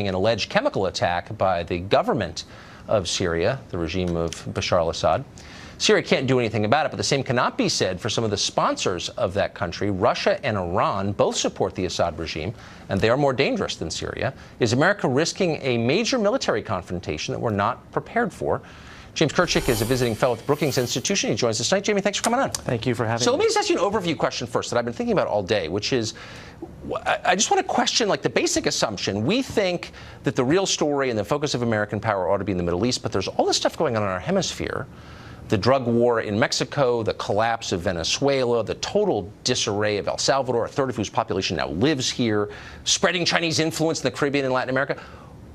an alleged chemical attack by the government of Syria, the regime of Bashar al-Assad. Syria can't do anything about it, but the same cannot be said for some of the sponsors of that country. Russia and Iran both support the Assad regime, and they are more dangerous than Syria. Is America risking a major military confrontation that we're not prepared for? James KIRCHICK is a visiting fellow at the Brookings Institution. He joins us tonight. Jamie, thanks for coming on. Thank you for having me. So let me just ask you an overview question first that I've been thinking about all day, which is, I just want to question like the basic assumption. We think that the real story and the focus of American power ought to be in the Middle East, but there's all this stuff going on in our hemisphere. The drug war in Mexico, the collapse of Venezuela, the total disarray of El Salvador, a third of whose population now lives here, spreading Chinese influence in the Caribbean and Latin America.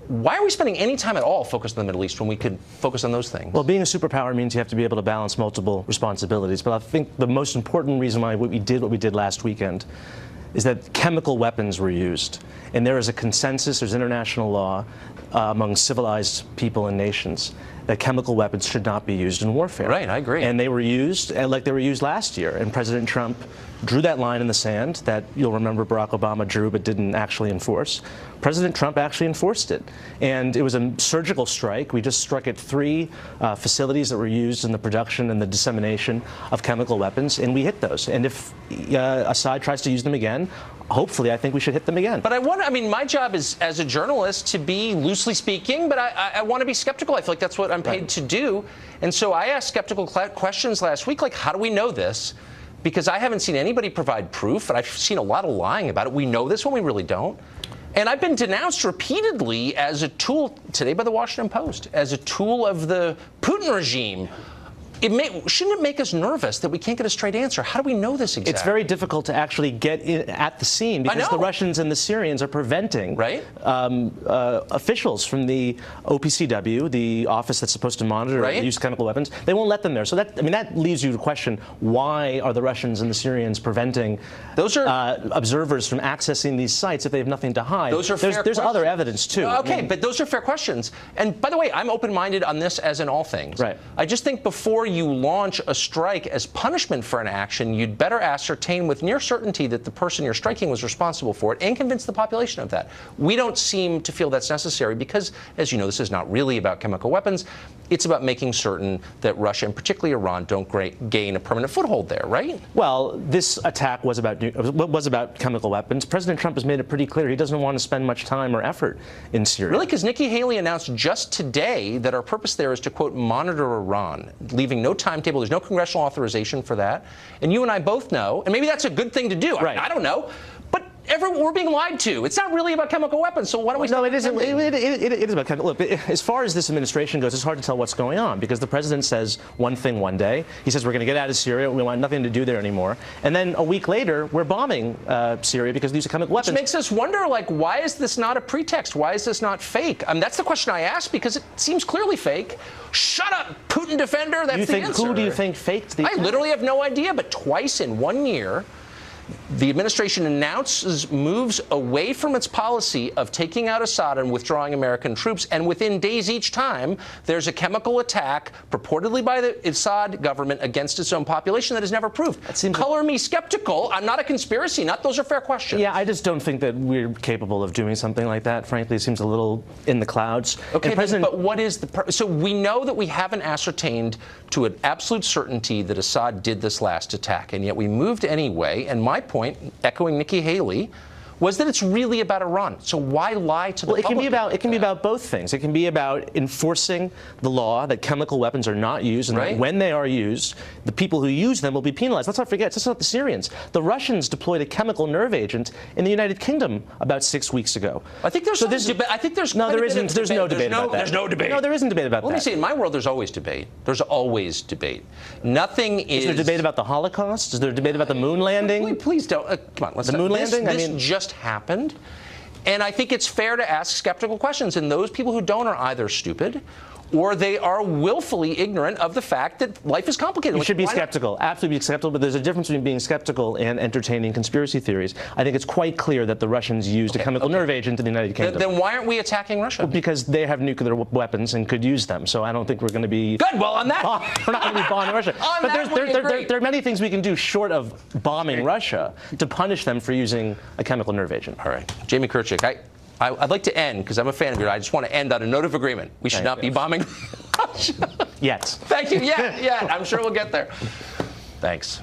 Why are we spending any time at all focused on the Middle East when we could focus on those things? Well, being a superpower means you have to be able to balance multiple responsibilities. But I think the most important reason why what we did last weekend is that chemical weapons were used. And there is a consensus, there's international law among civilized people and nations that chemical weapons should not be used in warfare. Right, I agree. And they were used like they were used last year. And President Trump drew that line in the sand that you'll remember Barack Obama drew but didn't actually enforce. President Trump actually enforced it. And it was a surgical strike. We just struck at 3 facilities that were used in the production and the dissemination of chemical weapons, and we hit those. And if Assad tries to use them again, hopefully I think we should hit them again. But I mean, my job is as a journalist to be, loosely speaking, but I want to be skeptical. I feel like that's what I'm paid to do. And so I asked skeptical questions last week, like, how do we know this? Because I haven't seen anybody provide proof, and I've seen a lot of lying about it. We know this when we really don't. And I've been denounced repeatedly as a tool, today by the Washington Post, as a tool of the Putin regime. Shouldn't it make us nervous that we can't get a straight answer? How do we know this exactly? It's very difficult to actually get at the scene because the Russians and the Syrians are preventing officials from the OPCW, the office that's supposed to monitor the use of chemical weapons. They won't let them there. So that leaves you to question, why are the Russians and the Syrians preventing observers from accessing these sites if they have nothing to hide? Those are fair questions. There's other evidence too. Okay, but those are fair questions. And by the way, I'm open-minded on this as in all things. Right. I just think before you launch a strike as punishment for an action, you'd better ascertain with near certainty that the person you're striking was responsible for it and convince the population of that. We don't seem to feel that's necessary because, as you know, this is not really about chemical weapons. It's about making certain that Russia, and particularly Iran, don't gain a permanent foothold there, right? Well, this attack was about chemical weapons. President Trump has made it pretty clear he doesn't want to spend much time or effort in Syria. Really? Because Nikki Haley announced just today that our purpose there is to, quote, monitor Iran, leaving no timetable. There's no congressional authorization for that. And you and I both know, and maybe that's a good thing to do. Right. I don't know. But we're being lied to. It's not really about chemical weapons, so why don't we No, it isn't. It is about chemical. Look, as far as this administration goes, it's hard to tell what's going on because the president says one thing one day. He says we're going to get out of Syria. We want nothing to do there anymore. And then a week later, we're bombing Syria because of the use of chemical weapons. Which makes us wonder, like, why is this not a pretext? Why is this not fake? That's the question I ask because it seems clearly fake. Shut up, Putin defender. That's the answer. Who do you think faked the attack? I literally have no idea, but twice in 1 year, the administration announces moves away from its policy of taking out Assad and withdrawing American troops, and within days each time, there's a chemical attack purportedly by the Assad government against its own population that is never proved. Color me skeptical. I'm not a conspiracy nut. Those are fair questions. Yeah, I just don't think that we're capable of doing something like that. Frankly, it seems a little in the clouds. Okay, but what is the so we know that we haven't ascertained to an absolute certainty that Assad did this last attack, and yet we moved anyway. And my point, echoing Nikki Haley, was that it's really about Iran. So why lie to the public? It can be about both things. It can be about enforcing the law that chemical weapons are not used, and that when they are used, the people who use them will be penalized. Let's not forget, it's not the Syrians. The Russians deployed a chemical nerve agent in the United Kingdom about 6 weeks ago. I think there's I think there's no, there isn't. There's no debate about that. There's no debate. No, there isn't debate about that. Let me say, in my world, there's always debate. There's always debate. Nothing is. Is there debate about the Holocaust? Is there debate about the moon landing? Please don't. Come on, let's. The moon landing. This just happened, and I think it's fair to ask skeptical questions, and those people who don't are either stupid or they are willfully ignorant of the fact that life is complicated. You should be skeptical, absolutely be skeptical, but there's a difference between being skeptical and entertaining conspiracy theories. I think it's quite clear that the Russians used a chemical nerve agent in the United Kingdom. Then why aren't we attacking Russia? Well, because they have nuclear weapons and could use them, so I don't think we're going to be... Good, well, on that... We're not going to be bombing Russia. But there are many things we can do short of bombing Russia to punish them for using a chemical nerve agent. All right. Jamie KIRCHICK, I'd like to end, because I'm a fan of yours, I just want to end on a note of agreement. We should not be bombing Russia. Yet. Thank you. Yeah. I'm sure we'll get there. Thanks.